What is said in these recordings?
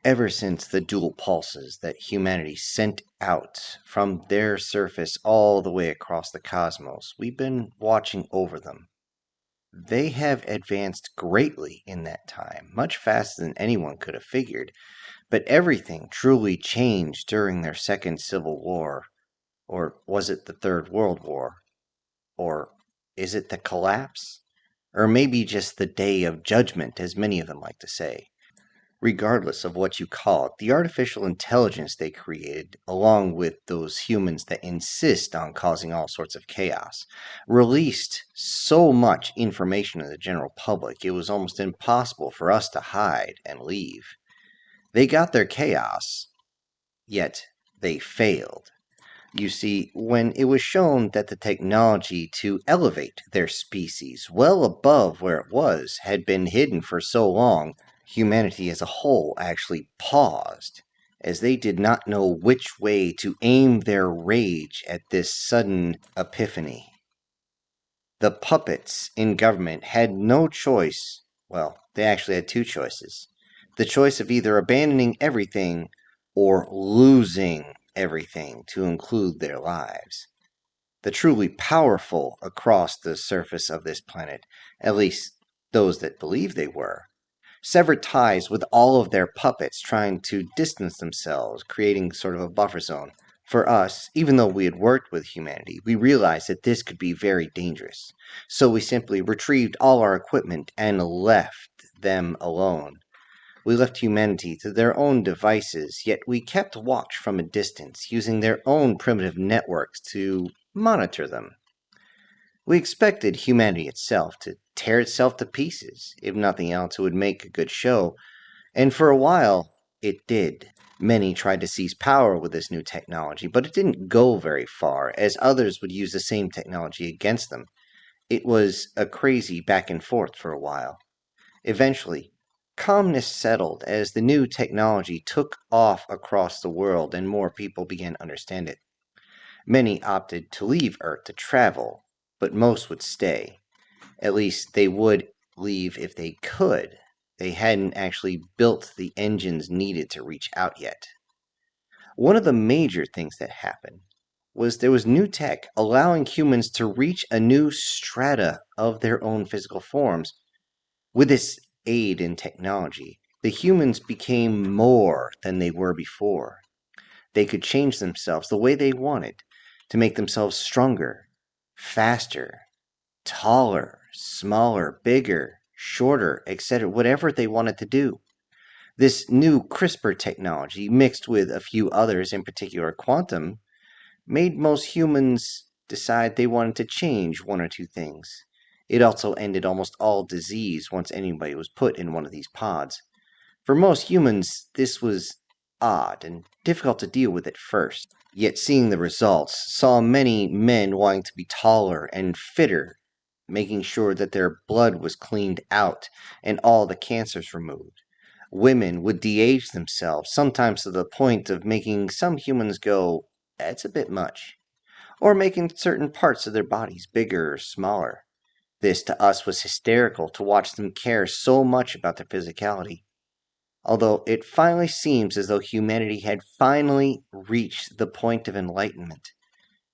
Ever since the dual pulses that humanity sent out from their surface all the way across the cosmos, we've been watching over them. They have advanced greatly in that time, much faster than anyone could have figured, but everything truly changed during their second civil war. Or was it the Third World War? Or is it the collapse? Or maybe just the Day of Judgment, as many of them like to say. Regardless of what you call it, the artificial intelligence they created, along with those humans that insist on causing all sorts of chaos, released so much information to the general public it was almost impossible for us to hide and leave. They got their chaos, yet they failed. You see, when it was shown that the technology to elevate their species well above where it was had been hidden for so long, humanity as a whole actually paused, as they did not know which way to aim their rage at this sudden epiphany. The puppets in government had no choice. Well, they actually had two choices. The choice of either abandoning everything or losing everything to include their lives. The truly powerful across the surface of this planet, at least those that believe they were, severed ties with all of their puppets, trying to distance themselves, creating sort of a buffer zone. For us, even though we had worked with humanity, we realized that this could be very dangerous. So we simply retrieved all our equipment and left them alone. We left humanity to their own devices, yet we kept watch from a distance, using their own primitive networks to monitor them. We expected humanity itself to tear itself to pieces. If nothing else, it would make a good show, and for a while, it did. Many tried to seize power with this new technology, but it didn't go very far, as others would use the same technology against them. It was a crazy back and forth for a while. Eventually, calmness settled as the new technology took off across the world and more people began to understand it. Many opted to leave Earth to travel, but most would stay. At least they would leave if they could. They hadn't actually built the engines needed to reach out yet. One of the major things that happened was there was new tech allowing humans to reach a new strata of their own physical forms. With this aid in technology, the humans became more than they were before. They could change themselves the way they wanted to make themselves stronger, faster, taller, smaller, bigger, shorter, etc., whatever they wanted to do. This new CRISPR technology, mixed with a few others, in particular quantum, made most humans decide they wanted to change one or two things. It also ended almost all disease once anybody was put in one of these pods. For most humans, this was odd and difficult to deal with at first. Yet seeing the results saw many men wanting to be taller and fitter, making sure that their blood was cleaned out and all the cancers removed. Women would de-age themselves, sometimes to the point of making some humans go, "That's a bit much," or making certain parts of their bodies bigger or smaller. This to us was hysterical to watch them care so much about their physicality. Although it finally seems as though humanity had finally reached the point of enlightenment.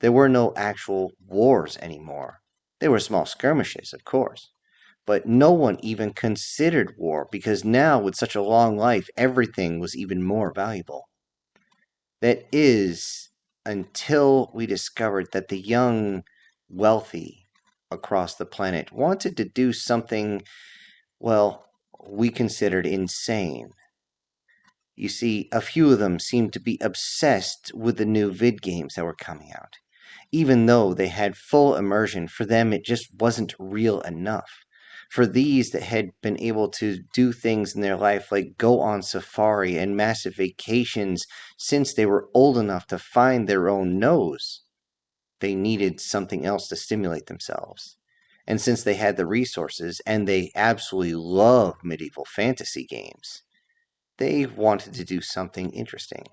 There were no actual wars anymore. There were small skirmishes, of course, but no one even considered war because now, with such a long life, everything was even more valuable. That is, until we discovered that the young, wealthy across the planet wanted to do something, well, we considered insane. You see, a few of them seemed to be obsessed with the new vid games that were coming out. Even though they had full immersion, for them it just wasn't real enough. For these that had been able to do things in their life like go on safari and massive vacations since they were old enough to find their own nose, they needed something else to stimulate themselves. And since they had the resources and they absolutely love medieval fantasy games, they wanted to do something interesting.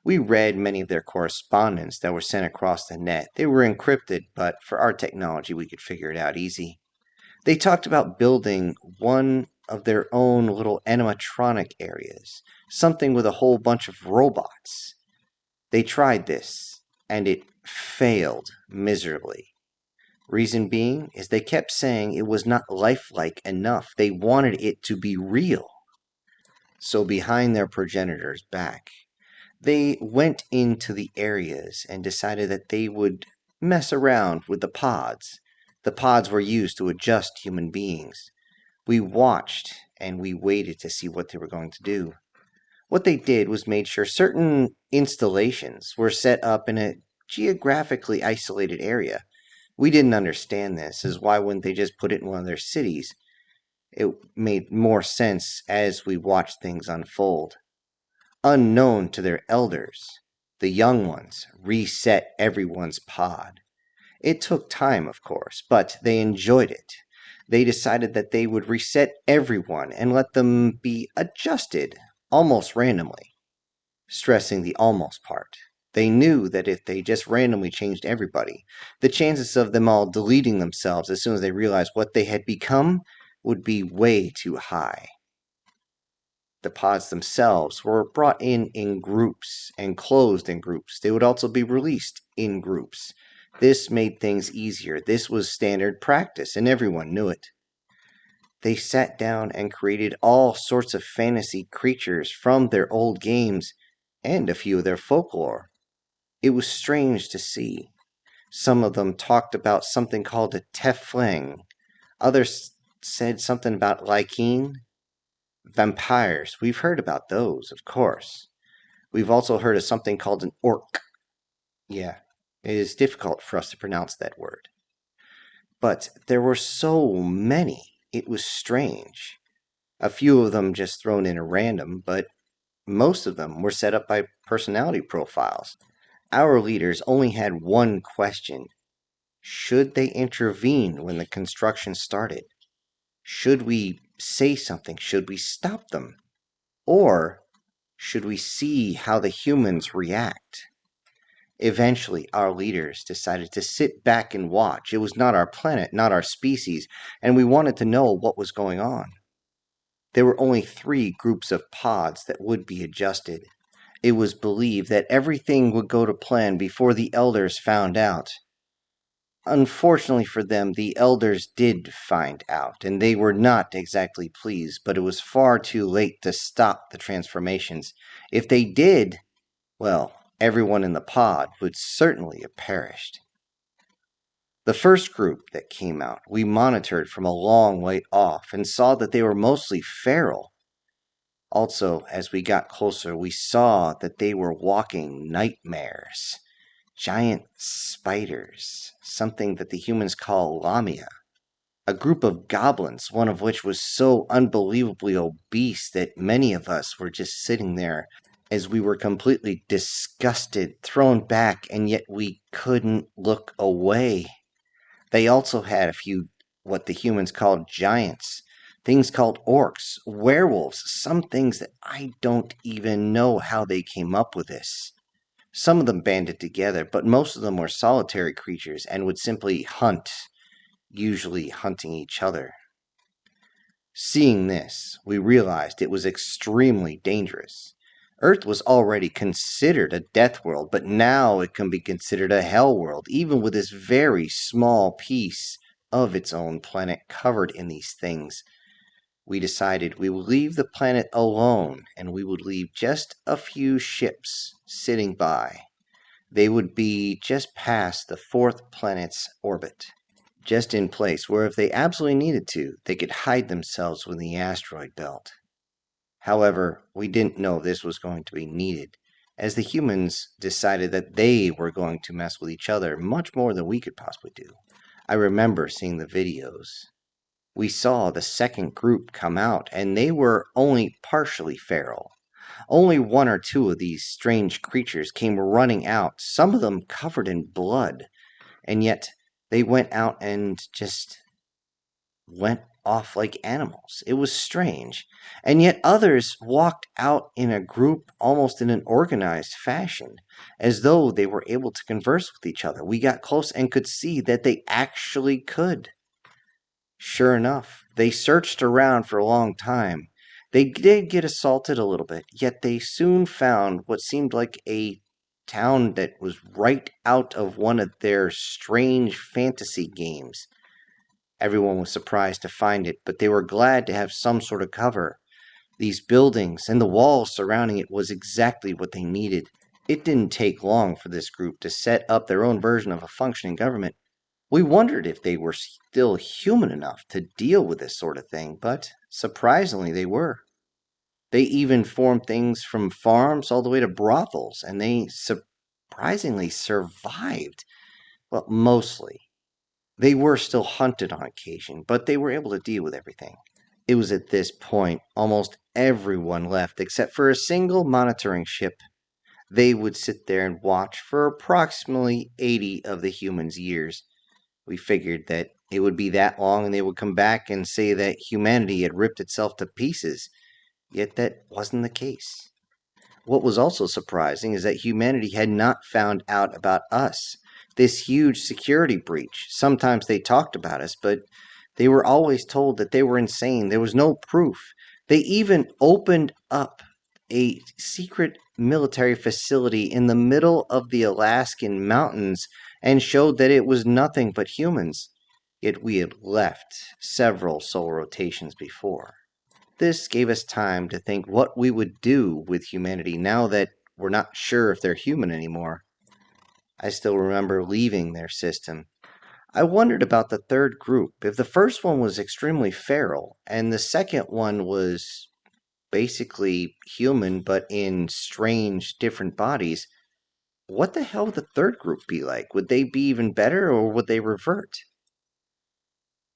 We read many of their correspondence that were sent across the net. They were encrypted, but for our technology, we could figure it out easy. They talked about building one of their own little animatronic areas, something with a whole bunch of robots. They tried this, and it failed miserably. Reason being is they kept saying it was not lifelike enough. They wanted it to be real. So behind their progenitor's back, they went into the areas and decided that they would mess around with the pods. The pods were used to adjust human beings. We watched and we waited to see what they were going to do. What they did was made sure certain installations were set up in a geographically isolated area. We didn't understand this, is why wouldn't they just put it in one of their cities? It made more sense as we watched things unfold. Unknown to their elders, the young ones reset everyone's pod. It took time, of course, but they enjoyed it. They decided that they would reset everyone and let them be adjusted almost randomly, stressing the almost part. They knew that if they just randomly changed everybody, the chances of them all deleting themselves as soon as they realized what they had become would be way too high. The pods themselves were brought in groups and closed in groups. They would also be released in groups. This made things easier. This was standard practice, and everyone knew it. They sat down and created all sorts of fantasy creatures from their old games and a few of their folklore. It was strange to see. Some of them talked about something called a tefling. Others said something about Lycaene. Vampires, we've heard about those, of course. We've also heard of something called an orc. Yeah, it is difficult for us to pronounce that word. But there were so many, it was strange. A few of them just thrown in at random, but most of them were set up by personality profiles. Our leaders only had one question. Should they intervene when the construction started? Should we say something? Should we stop them? Or should we see how the humans react? Eventually, our leaders decided to sit back and watch. It was not our planet, not our species, and we wanted to know what was going on. There were only 3 groups of pods that would be adjusted. It was believed that everything would go to plan before the elders found out. Unfortunately for them, the elders did find out, and they were not exactly pleased, but it was far too late to stop the transformations. If they did, well, everyone in the pod would certainly have perished. The first group that came out, we monitored from a long way off and saw that they were mostly feral. Also, as we got closer, we saw that they were walking nightmares. Giant spiders, something that the humans call lamia. A group of goblins, one of which was so unbelievably obese that many of us were just sitting there as we were completely disgusted, thrown back, and yet we couldn't look away. They also had a few what the humans called giants, things called orcs, werewolves, some things that I don't even know how they came up with this. Some of them banded together, but most of them were solitary creatures and would simply hunt, usually hunting each other. Seeing this, we realized it was extremely dangerous. Earth was already considered a death world, but now it can be considered a hell world, even with this very small piece of its own planet covered in these things. We decided we would leave the planet alone, and we would leave just a few ships sitting by. They would be just past the 4th planet's orbit, just in place where if they absolutely needed to, they could hide themselves within the asteroid belt. However, we didn't know this was going to be needed, as the humans decided that they were going to mess with each other much more than we could possibly do. I remember seeing the videos. We saw the second group come out, and they were only partially feral. Only 1 or 2 of these strange creatures came running out, some of them covered in blood, and yet they went out and just went off like animals. It was strange. And yet others walked out in a group almost in an organized fashion, as though they were able to converse with each other. We got close and could see that they actually could. Sure enough, They searched around for a long time. They did get assaulted a little bit, yet they soon found what seemed like a town that was right out of one of their strange fantasy games. Everyone was surprised to find it, but they were glad to have some sort of cover. These buildings and the walls surrounding it was exactly what they needed. It didn't take long for this group to set up their own version of a functioning government. We wondered if they were still human enough to deal with this sort of thing, but surprisingly they were. They even formed things from farms all the way to brothels, and they surprisingly survived. Well, mostly. They were still hunted on occasion, but they were able to deal with everything. It was at this point almost everyone left except for a single monitoring ship. They would sit there and watch for approximately 80 of the humans' years. We figured that it would be that long and they would come back and say that humanity had ripped itself to pieces. Yet that wasn't the case. What was also surprising is that humanity had not found out about us. This huge security breach. Sometimes they talked about us, but they were always told that they were insane. There was no proof. They even opened up a secret military facility in the middle of the Alaskan mountains and showed that it was nothing but humans. Yet we had left several solar rotations before. This gave us time to think what we would do with humanity now that we're not sure if they're human anymore. I still remember leaving their system. I wondered about the third group. If the first one was extremely feral, and the second one was basically human but in strange, different bodies, what the hell would the third group be like? Would they be even better or would they revert?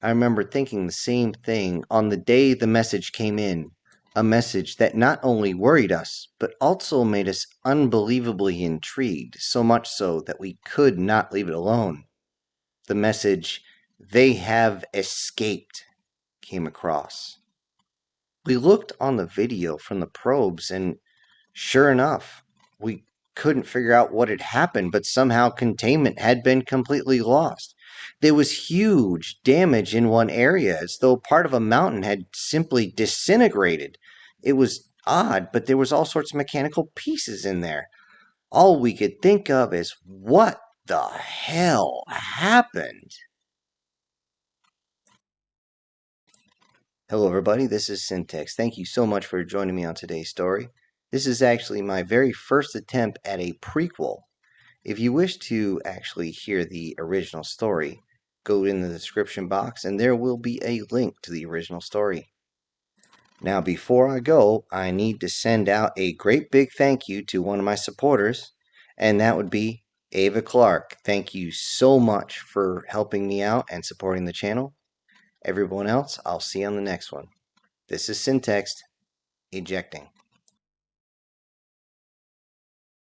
I remember thinking the same thing on the day the message came in. A message that not only worried us, but also made us unbelievably intrigued, so much so that we could not leave it alone. The message, "They have escaped," came across. We looked on the video from the probes, and sure enough, we couldn't figure out what had happened, but somehow containment had been completely lost. There was huge damage in one area, as though part of a mountain had simply disintegrated. It was odd, but there was all sorts of mechanical pieces in there. All we could think of is, what the hell happened? Hello, everybody. This is Syntax. Thank you so much for joining me on today's story. This is actually my very first attempt at a prequel. If you wish to actually hear the original story, go in the description box and there will be a link to the original story. Now, before I go, I need to send out a great big thank you to one of my supporters, and that would be Ava Clark. Thank you so much for helping me out and supporting the channel. Everyone else, I'll see you on the next one. This is Syntax, ejecting.